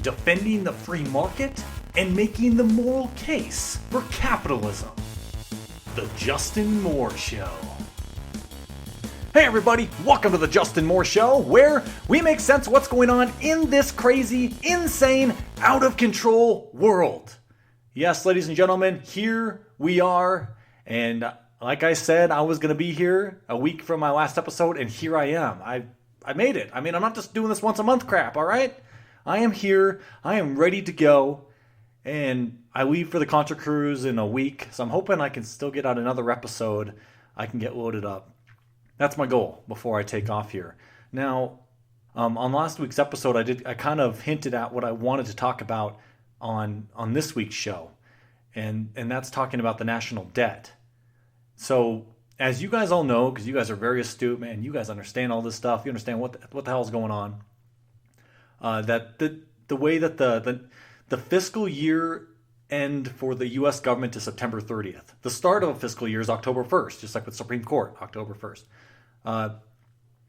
defending the free market and making the moral case for capitalism. The Justin Moore Show. Hey everybody, welcome to the Justin Moore Show, where we make sense of what's going on in this crazy, insane, out of control world. Yes, ladies and gentlemen, here we are, and like I said, I was going to be here a week from my last episode, and here I am. I made it. I mean, I'm not just doing this once a month crap, all right? I am here, I am ready to go, and I leave for the Contra Cruise in a week, so I'm hoping I can still get out another episode. I can get loaded up. That's my goal before I take off here. Now, on last week's episode, I kind of hinted at what I wanted to talk about on this week's show, and that's talking about the national debt. So, as you guys all know, because you guys are very astute, man, you guys understand all this stuff. You understand what the hell is going on. That the way that the fiscal year end for the U.S. government is September 30th. The start of a fiscal year is October 1st, just like with Supreme Court, October 1st.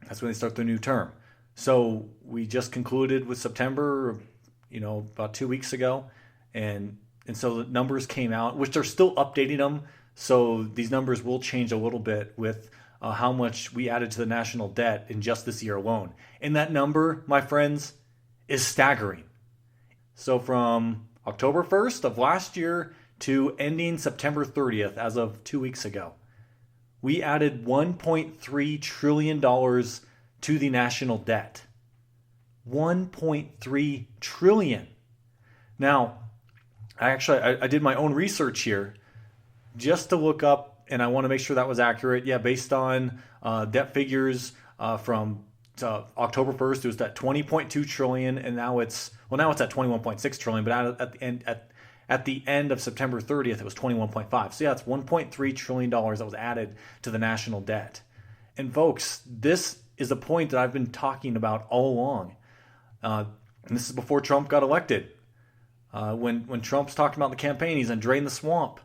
That's when they start their new term. So we just concluded with September, about 2 weeks ago. And so the numbers came out, which they're still updating them. So these numbers will change a little bit with how much we added to the national debt in just this year alone. And that number, my friends, is staggering. So from October 1st of last year to ending September 30th, as of 2 weeks ago, we added $1.3 trillion to the national debt. $1.3 trillion. Now, I did my own research here just to look up, and I want to make sure that was accurate. Yeah, based on debt figures from October 1st, it was at 20.2 trillion, and now it's at 21.6 trillion. But at the end of September 30th, it was 21.5. So yeah, it's $1.3 trillion that was added to the national debt. And folks, this is a point that I've been talking about all along. And this is before Trump got elected. When Trump's talking about the campaign, he's going to drain the swamp.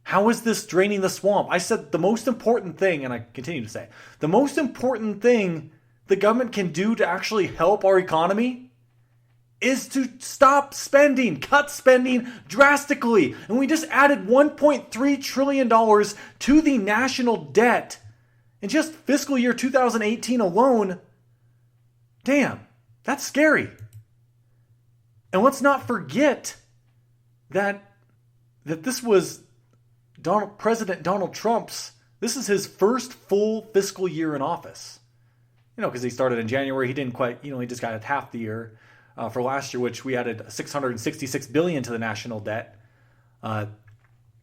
How is this draining the swamp? I said the most important thing, and I continue to say, the most important thing the government can do to actually help our economy is to stop spending, cut spending drastically. And we just added $1.3 trillion to the national debt in just fiscal year 2018 alone. Damn, that's scary. And let's not forget that this was President Donald Trump's, this is his first full fiscal year in office. Because he started in January, he didn't quite, he just got half the year for last year, which we added $666 billion to the national debt.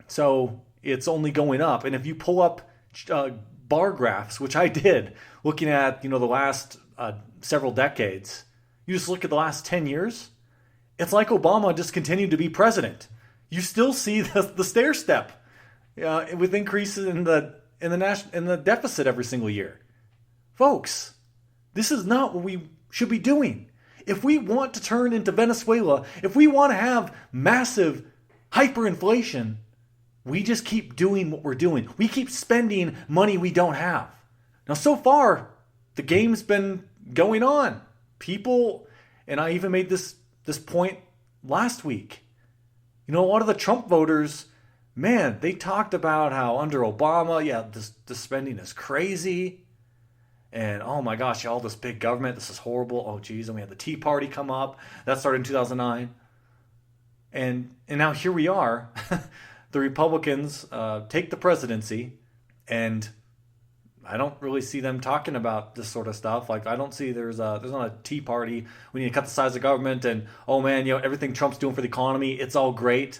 So it's only going up. And if you pull up bar graphs, which I did, looking at, the last several decades, you just look at the last 10 years, it's like Obama just continued to be president. You still see the stair step with increases in the deficit every single year. Folks, this is not what we should be doing. If we want to turn into Venezuela, if we want to have massive hyperinflation, we just keep doing what we're doing. We keep spending money we don't have. Now, so far, the game's been going on. People, and I even made this point last week. A lot of the Trump voters, man, they talked about how under Obama, the spending is crazy. And oh my gosh, all this big government, this is horrible. Oh geez, and we had the Tea Party come up. That started in 2009. And now here we are. The Republicans take the presidency, and I don't really see them talking about this sort of stuff. Like, I don't see there's not a Tea Party. We need to cut the size of government, and oh man, everything Trump's doing for the economy, it's all great.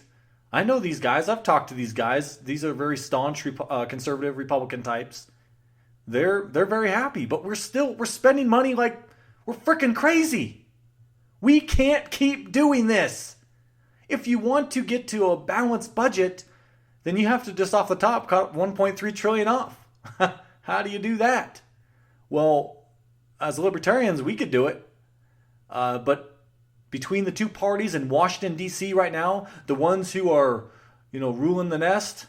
I know these guys. I've talked to these guys. These are very staunch conservative Republican types. They're very happy, but we're spending money like we're freaking crazy. We can't keep doing this. If you want to get to a balanced budget, then you have to just off the top cut 1.3 trillion off. How do you do that? Well, as libertarians, we could do it. But between the two parties in Washington, D.C. right now, the ones who are, ruling the nest,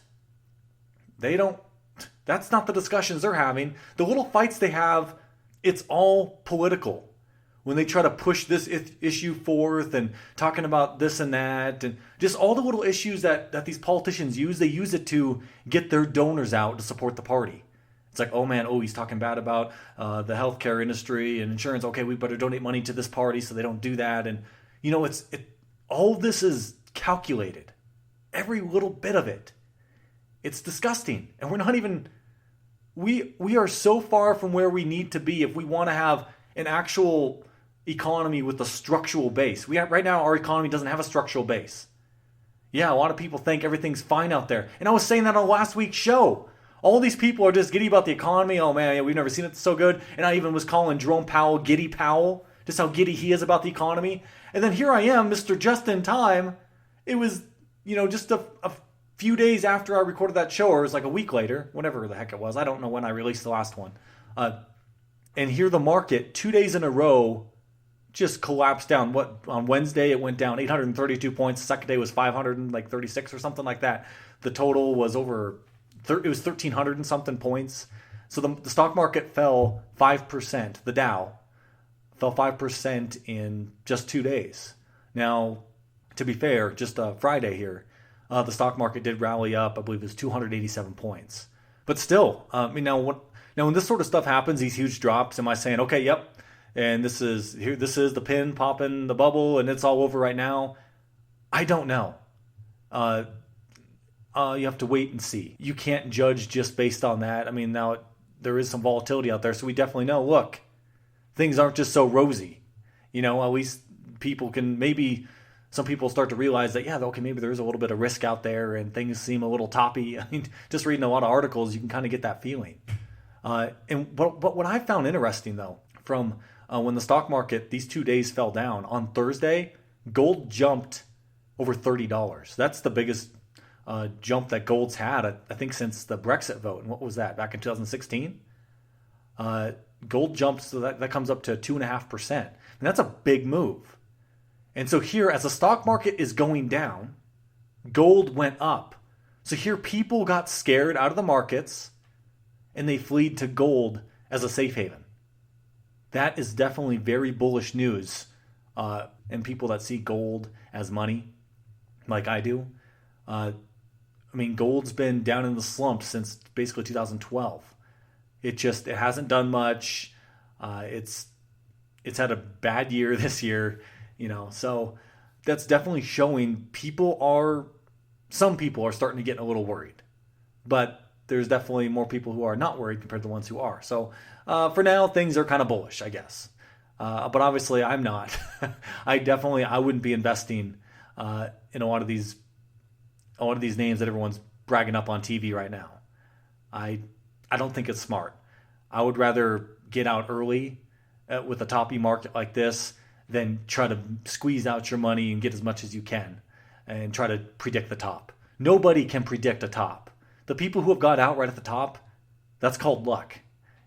that's not the discussions they're having. The little fights they have, it's all political. when they try to push this issue forth and talking about this and that and just all the little issues that these politicians use, they use it to get their donors out to support the party. It's like, oh man, he's talking bad about the healthcare industry and insurance. Okay, we better donate money to this party so they don't do that. And all this is calculated, every little bit of it. It's disgusting, and we're not even. We are so far from where we need to be if we want to have an actual economy with a structural base. Right now, our economy doesn't have a structural base. Yeah, a lot of people think everything's fine out there, and I was saying that on last week's show. All these people are just giddy about the economy. Oh man, we've never seen it so good. And I even was calling Jerome Powell Giddy Powell, just how giddy he is about the economy. And then here I am, Mr. Just in Time. It was, just a few days after I recorded that show, or it was like a week later, whatever the heck it was. I don't know when I released the last one. And here the market, 2 days in a row, just collapsed down. On Wednesday it went down 832 points. The second day was 536 or something like that. The total was it was 1,300 and something points. So the stock market fell 5%. The Dow fell 5% in just 2 days. Now, to be fair, just Friday here, the stock market did rally up. I believe it was 287 points. But still, now when this sort of stuff happens, these huge drops, am I saying, okay, yep, and this is the pin popping the bubble and it's all over right now? I don't know. You have to wait and see. You can't judge just based on that. I mean, now there is some volatility out there, so we definitely know, look, things aren't just so rosy. At least some people start to realize that, yeah, okay, maybe there is a little bit of risk out there and things seem a little toppy. I mean, just reading a lot of articles, you can kind of get that feeling. But what I found interesting, though, from when the stock market, these 2 days fell down, on Thursday, gold jumped over $30. That's the biggest jump that gold's had, I think, since the Brexit vote. And what was that, back in 2016? Gold jumps, so that comes up to 2.5%. And that's a big move. And so here, as the stock market is going down, gold went up. So here people got scared out of the markets and they fled to gold as a safe haven. That is definitely very bullish news. And people that see gold as money, like I do, gold's been down in the slump since basically 2012. It hasn't done much. It's had a bad year this year, so that's definitely showing some people are starting to get a little worried, but there's definitely more people who are not worried compared to the ones who are. So for now, things are kind of bullish, I guess. But obviously I'm not. I wouldn't be investing in a lot of these names that everyone's bragging up on TV right now. I don't think it's smart. I would rather get out early with a toppy market like this than try to squeeze out your money and get as much as you can and try to predict the top. Nobody can predict a top. The people who have got out right at the top, that's called luck.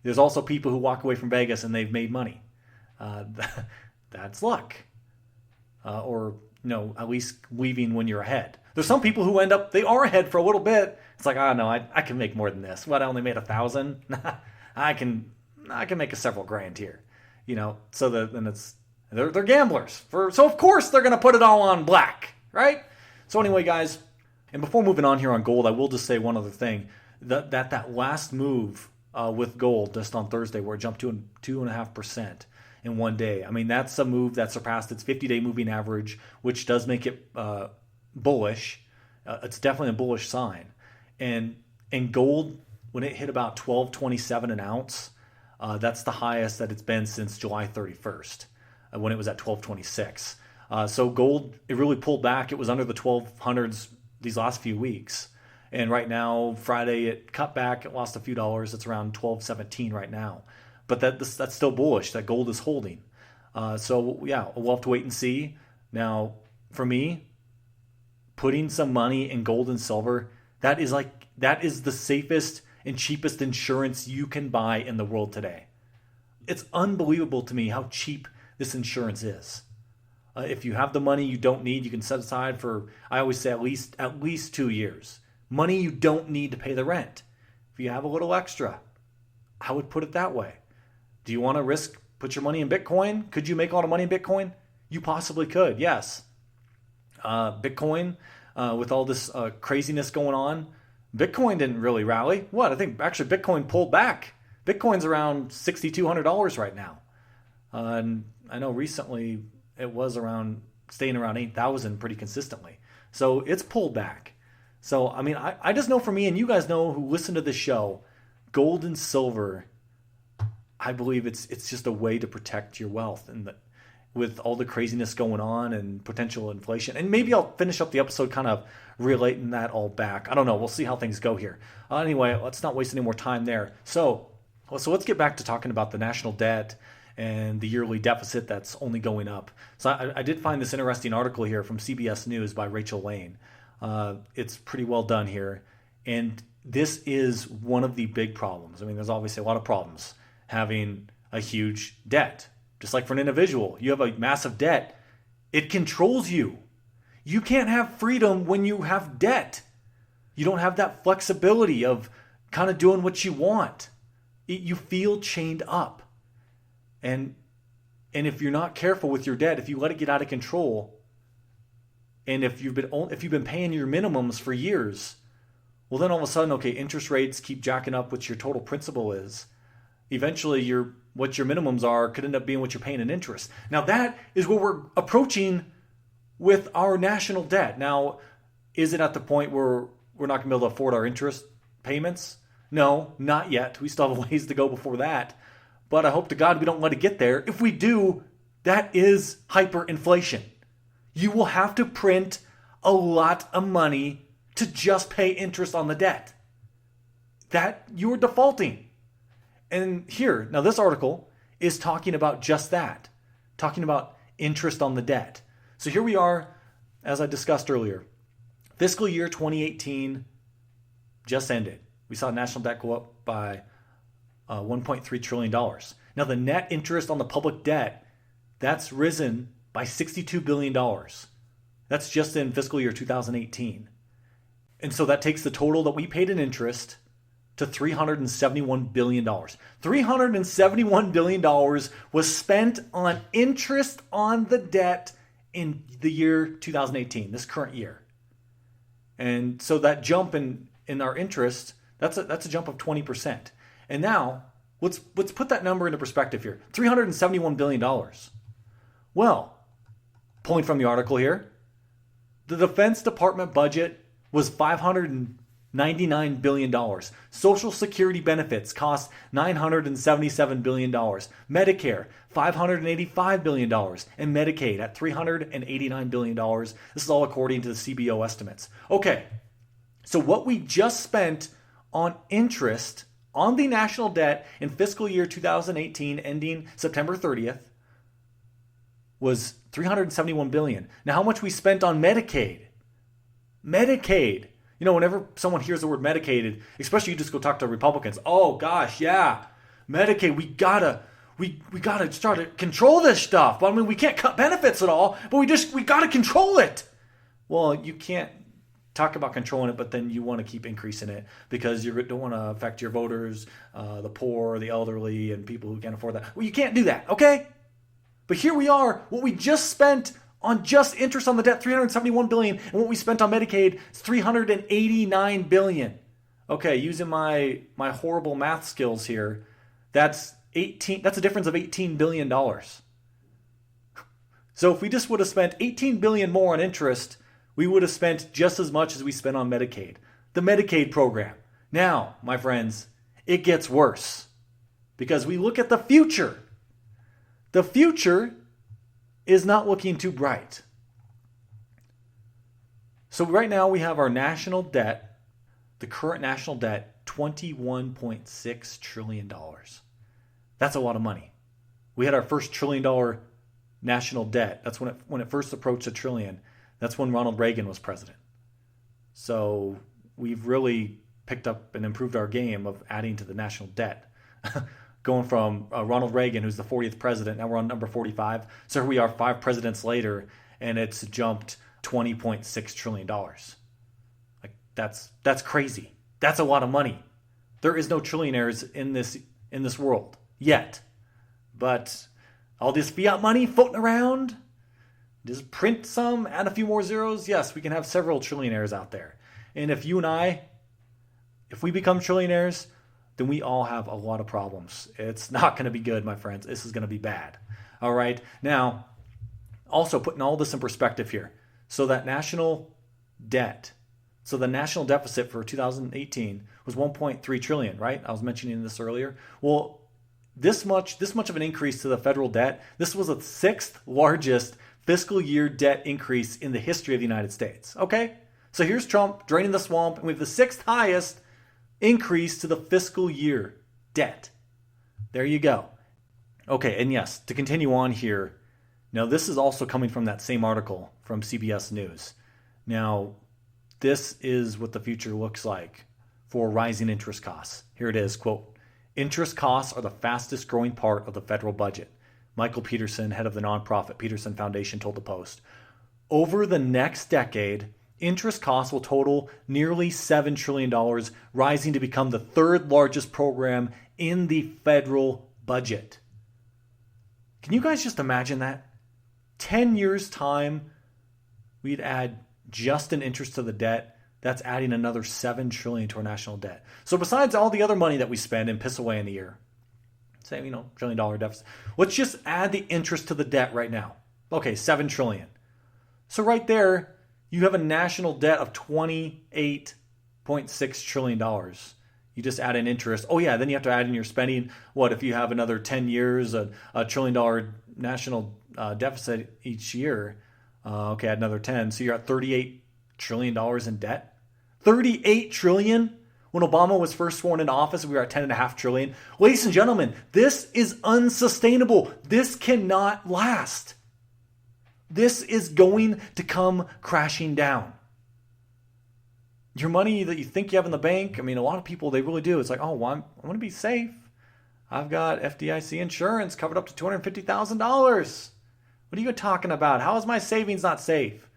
There's also people who walk away from Vegas and they've made money. That's luck. Or at least leaving when you're ahead. There's some people who they are ahead for a little bit. It's like, no, I can make more than this. What, I only made 1,000? I can make several grand here. So they're gamblers. So of course they're going to put it all on black, right? So anyway, guys, and before moving on here on gold, I will just say one other thing. That last move with gold just on Thursday where it jumped to 2.5% in 1 day. That's a move that surpassed its 50-day moving average, which does make it bullish. It's definitely a bullish sign. And gold, when it hit about $12.27 an ounce, that's the highest that it's been since July 31st, when it was at $12.26. So gold, it really pulled back. It was under the 1200s these last few weeks. And right now, Friday, it cut back. It lost a few dollars. It's around $12.17 right now. But that's still bullish, that gold is holding. So, yeah, we'll have to wait and see. Now, for me, putting some money in gold and silver, that is the safest and cheapest insurance you can buy in the world today. It's unbelievable to me how cheap this insurance is. If you have the money you don't need, you can set aside for, I always say, at least 2 years. Money you don't need to pay the rent. If you have a little extra, I would put it that way. Do you want to risk put your money in Bitcoin. Could you make a lot of money in Bitcoin? You possibly could, yes. Bitcoin, with all this craziness going on, Bitcoin didn't really rally. What? I think actually Bitcoin pulled back. Bitcoin's around $6,200 right now. And I know recently it was staying around 8,000 pretty consistently. So it's pulled back. So, I mean, I just know for me, and you guys know who listen to this show, gold and silver, I believe it's just a way to protect your wealth. And with all the craziness going on and potential inflation. And maybe I'll finish up the episode kind of relating that all back. I don't know. We'll see how things go here. Anyway, let's not waste any more time there. So let's get back to talking about the national debt and the yearly deficit that's only going up. So I did find this interesting article here from CBS News by Rachel Lane. It's pretty well done here. And this is one of the big problems. I mean, there's obviously a lot of problems having a huge debt. Just like for an individual, you have a massive debt. It controls you. You can't have freedom when you have debt. You don't have that flexibility of kind of doing what you want. You feel chained up. And if you're not careful with your debt, if you let it get out of control, and if you've been paying your minimums for years, well, then all of a sudden, okay, interest rates keep jacking up what your total principal is. Eventually, what your minimums are could end up being what you're paying in interest. Now, that is what we're approaching with our national debt. Now, is it at the point where we're not going to be able to afford our interest payments? No, not yet. We still have a ways to go before that. But I hope to God we don't let it get there. If we do, that is hyperinflation. You will have to print a lot of money to just pay interest on the debt. That you're defaulting. And here, now this article is talking about just that, talking about interest on the debt. So here we are, as I discussed earlier. Fiscal year 2018 just ended. We saw national debt go up by $1.3 trillion. Now the net interest on the public debt, that's risen by $62 billion. That's just in fiscal year 2018. And so that takes the total that we paid in interest to $371 billion. $371 billion was spent on interest on the debt in the year 2018, this current year. And so that jump in our interest, that's a jump of 20%. And now, let's put that number into perspective here. $371 billion. Well, pulling from the article here, the Defense Department budget was $599 billion. Social Security benefits cost $977 billion. Medicare, $585 billion. And Medicaid at $389 billion. This is all according to the CBO estimates. Okay, so what we just spent on interest on the national debt in fiscal year 2018 ending September 30th was $371 billion. Now, how much we spent on Medicaid? Medicaid. You know, whenever someone hears the word Medicaid, especially you just go talk to Republicans. Oh gosh, yeah, Medicaid. We gotta start to control this stuff. I mean, we can't cut benefits at all, but we gotta control it. Well, you can't talk about controlling it, but then you want to keep increasing it because you don't want to affect your voters, the poor, the elderly, and people who can't afford that. Well, you can't do that, okay? But here we are. What we just spent on just interest on the debt, $371 billion, and what we spent on Medicaid is $389 billion. Okay, using my horrible math skills here, that's a difference of $18 billion. So if we just would have spent $18 billion more on interest, we would have spent just as much as we spent on Medicaid. The Medicaid program. Now, my friends, it gets worse because we look at the future. The future is not looking too bright. So right now we have our national debt, the current national debt, $21.6 trillion. That's a lot of money. We had our first $1 trillion national debt. That's when it first approached $1 trillion. That's when Ronald Reagan was president. So we've really picked up and improved our game of adding to the national debt. Going from Ronald Reagan, who's the 40th president, now we're on number 45. So here we are 5 presidents later, and it's jumped $20.6 trillion. Like that's crazy. That's a lot of money. There is no trillionaires in this world yet. But all this fiat money floating around, just print some, add a few more zeros. Yes, we can have several trillionaires out there. And if you and I, if we become trillionaires, then we all have a lot of problems. It's not going to be good, my friends. This is going to be bad. All right. Now, also putting all this in perspective here. So that national debt, so the national deficit for 2018 was 1.3 trillion, right? I was mentioning this earlier. Well, this much of an increase to the federal debt, this was the sixth largest fiscal year debt increase in the history of the United States. Okay? So here's Trump draining the swamp, and we have the sixth highest increase to the fiscal year debt. There you go. Okay, and yes, to continue on here, now this is also coming from that same article from CBS News. Now, this is what the future looks like for rising interest costs. Here it is, quote, "Interest costs are the fastest growing part of the federal budget," Michael Peterson, head of the nonprofit Peterson Foundation, told the Post. Over the next decade, interest costs will total nearly $7 trillion, rising to become the third largest program in the federal budget. Can you guys just imagine that? 10 years' time, we'd add just an interest to the debt. That's adding another $7 trillion to our national debt. So besides all the other money that we spend and piss away in a year, say, $1 trillion deficit, let's just add the interest to the debt right now. Okay, $7 trillion. So right there, you have a national debt of $28.6 trillion. You just add in interest. Oh yeah, then you have to add in your spending. What if you have another 10 years, a $1 trillion national deficit each year? Okay, add another 10. So you're at $38 trillion in debt. $38 trillion? When Obama was first sworn into office, we were at $10.5 trillion. Ladies and gentlemen, this is unsustainable. This cannot last. This is going to come crashing down. Your money that you think you have in the bank, I mean, a lot of people, they really do. It's like, oh, well, I'm going to be safe. I've got FDIC insurance covered up to $250,000. What are you talking about? How is my savings not safe?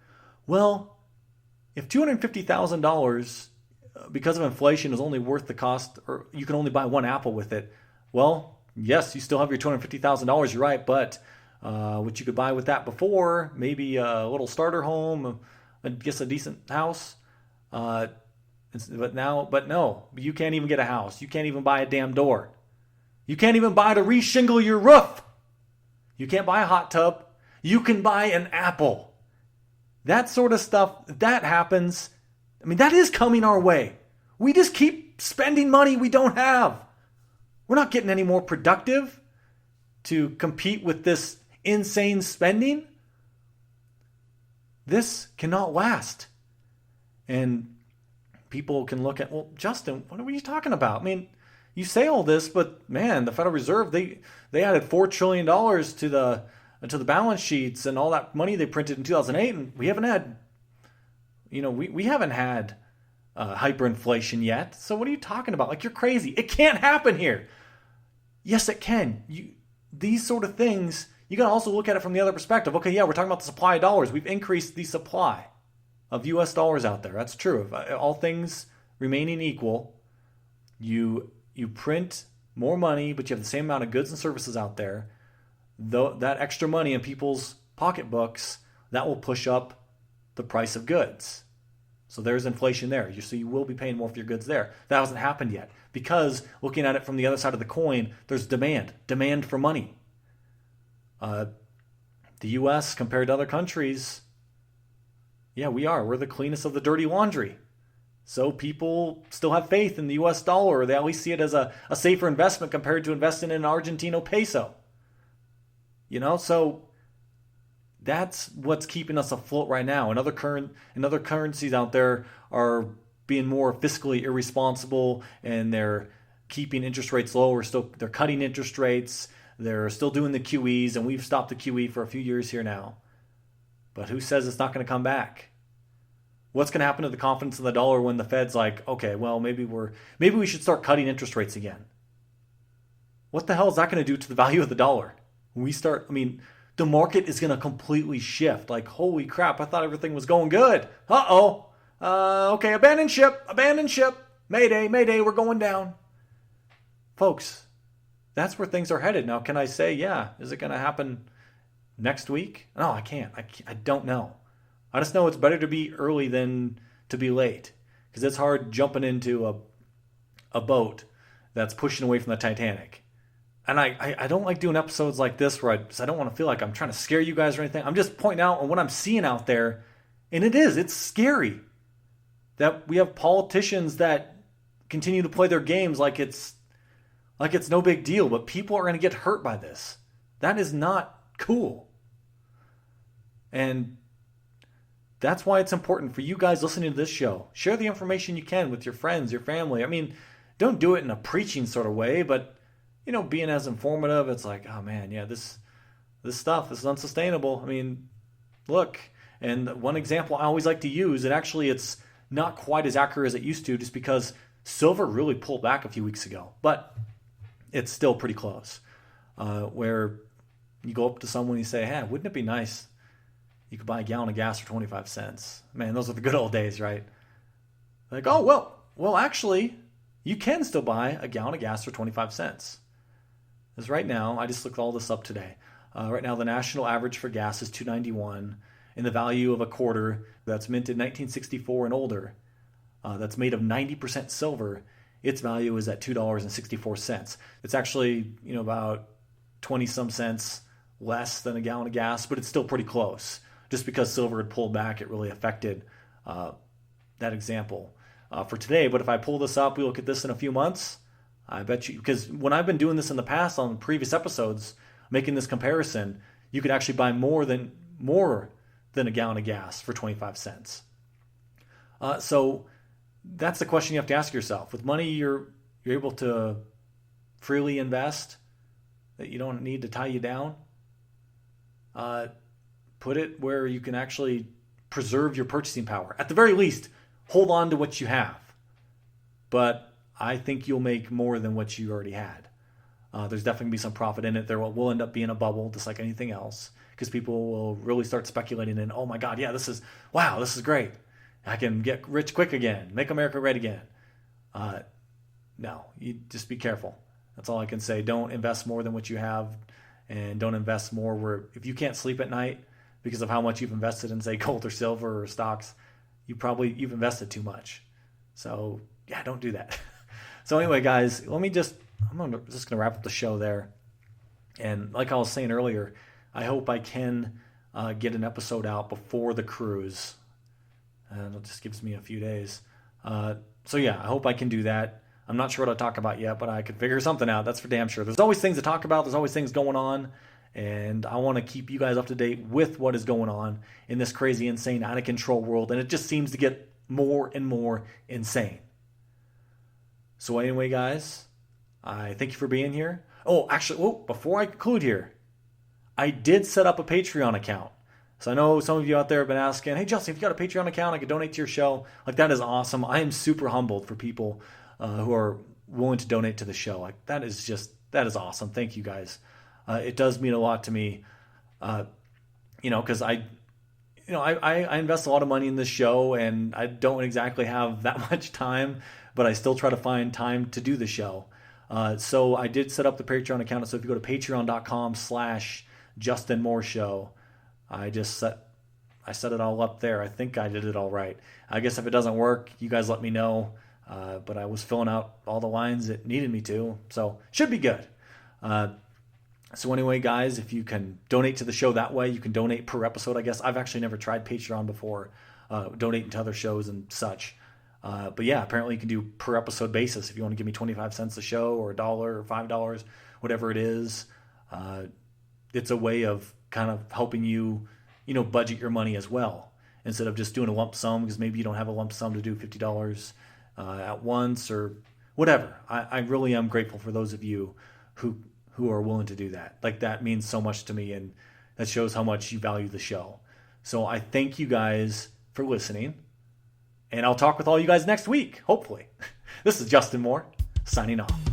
Well, if $250,000 because of inflation is only worth the cost, or you can only buy one apple with it, well, yes, you still have your $250,000, you're right, but what you could buy with that before, maybe a little starter home, I guess a decent house, but no, you can't even get a house. You can't even buy a damn door. You can't even buy to re-shingle your roof. You can't buy a hot tub. You can buy an apple. That sort of stuff, that happens. I mean, that is coming our way. We just keep spending money we don't have. We're not getting any more productive to compete with this insane spending. This cannot last. And people can look at, well, Justin, what are you talking about? I mean, you say all this, but man, the Federal Reserve, they added $4 trillion to the balance sheets and all that money they printed in 2008, and we haven't had, we haven't had hyperinflation yet. So what are you talking about? Like, you're crazy. It can't happen here. Yes, it can. These sort of things, you got to also look at it from the other perspective. Okay, yeah, we're talking about the supply of dollars. We've increased the supply of U.S. dollars out there. That's true. If all things remaining equal, you print more money, but you have the same amount of goods and services out there. Though that extra money in people's pocketbooks, that will push up the price of goods. So there's inflation there. So you will be paying more for your goods there. That hasn't happened yet because looking at it from the other side of the coin, there's demand for money. The U.S. compared to other countries, yeah, we're the cleanest of the dirty laundry. So people still have faith in the U.S. dollar, or they at least see it as a safer investment compared to investing in an Argentino peso. So that's what's keeping us afloat right now. And other currencies out there are being more fiscally irresponsible, and they're keeping interest rates low, or they're cutting interest rates. They're still doing the QEs, and we've stopped the QE for a few years here now. But who says it's not going to come back? What's going to happen to the confidence in the dollar when the Fed's like, okay, well, maybe we should start cutting interest rates again? What the hell is that going to do to the value of the dollar? The market is going to completely shift. Like, holy crap, I thought everything was going good. Okay, abandon ship. Mayday, we're going down. Folks, that's where things are headed. Now, can I say, yeah, is it going to happen next week? No, I can't. I don't know. I just know it's better to be early than to be late, because it's hard jumping into a boat that's pushing away from the Titanic. And I don't like doing episodes like this where I don't want to feel like I'm trying to scare you guys or anything. I'm just pointing out on what I'm seeing out there, and it's scary that we have politicians that continue to play their games like it's no big deal, but people are going to get hurt by this. That is not cool. And that's why it's important for you guys listening to this show. Share the information you can with your friends, your family. I mean, don't do it in a preaching sort of way, but being as informative, it's like, oh man, yeah, this stuff is unsustainable. I mean, look, and one example I always like to use, and actually it's not quite as accurate as it used to, just because silver really pulled back a few weeks ago, but it's still pretty close. Where you go up to someone and you say, hey, wouldn't it be nice you could buy a gallon of gas for 25 cents? Man, those are the good old days, right? Like, oh, well, actually, you can still buy a gallon of gas for 25 cents. Because right now, I just looked all this up today. Right now, the national average for gas is $2.91, and the value of a quarter that's minted 1964 and older, that's made of 90% silver, its value is at $2.64. It's actually, about 20 some cents less than a gallon of gas, but it's still pretty close. Just because silver had pulled back, it really affected that example for today. But if I pull this up, we look at this in a few months, I bet you, because when I've been doing this in the past on previous episodes, making this comparison, you could actually buy more than a gallon of gas for 25 cents. So that's the question you have to ask yourself. With money you're able to freely invest, that you don't need to tie you down, put it where you can actually preserve your purchasing power. At the very least, hold on to what you have. But I think you'll make more than what you already had. There's definitely going to be some profit in it. There will end up being a bubble, just like anything else, because people will really start speculating in, oh my God, yeah, this is great. I can get rich quick again, make America great again. No, you just be careful. That's all I can say. Don't invest more than what you have, and don't invest more where if you can't sleep at night because of how much you've invested in, say, gold or silver or stocks, you've invested too much. So yeah, don't do that. So anyway, guys, I'm just going to wrap up the show there. And like I was saying earlier, I hope I can get an episode out before the cruise. And it just gives me a few days. So yeah, I hope I can do that. I'm not sure what I'll talk about yet, but I could figure something out. That's for damn sure. There's always things to talk about. There's always things going on. And I want to keep you guys up to date with what is going on in this crazy, insane, out of control world. And it just seems to get more and more insane. So anyway, guys, I thank you for being here. Oh, actually, before I conclude here, I did set up a Patreon account. So I know some of you out there have been asking, hey, Justin, if you got a Patreon account, I could donate to your show. Like, that is awesome. I am super humbled for people who are willing to donate to the show. Like, that is awesome. Thank you, guys. It does mean a lot to me, because I invest a lot of money in this show, and I don't exactly have that much time, but I still try to find time to do the show. So I did set up the Patreon account. So if you go to patreon.com/JustinMooreShow, I set it all up there. I think I did it all right. I guess if it doesn't work, you guys let me know. But I was filling out all the lines it needed me to, so should be good. So anyway, guys, if you can donate to the show that way, you can donate per episode, I guess. I've actually never tried Patreon before, donating to other shows and such. But yeah, apparently you can do per episode basis. If you want to give me 25 cents a show or $1 or $5, whatever it is, it's a way of kind of helping you, budget your money as well. Instead of just doing a lump sum, because maybe you don't have a lump sum to do $50 at once or whatever. I really am grateful for those of you who are willing to do that. Like, that means so much to me, and that shows how much you value the show. So I thank you guys for listening, and I'll talk with all you guys next week, hopefully. This is Justin Moore, signing off.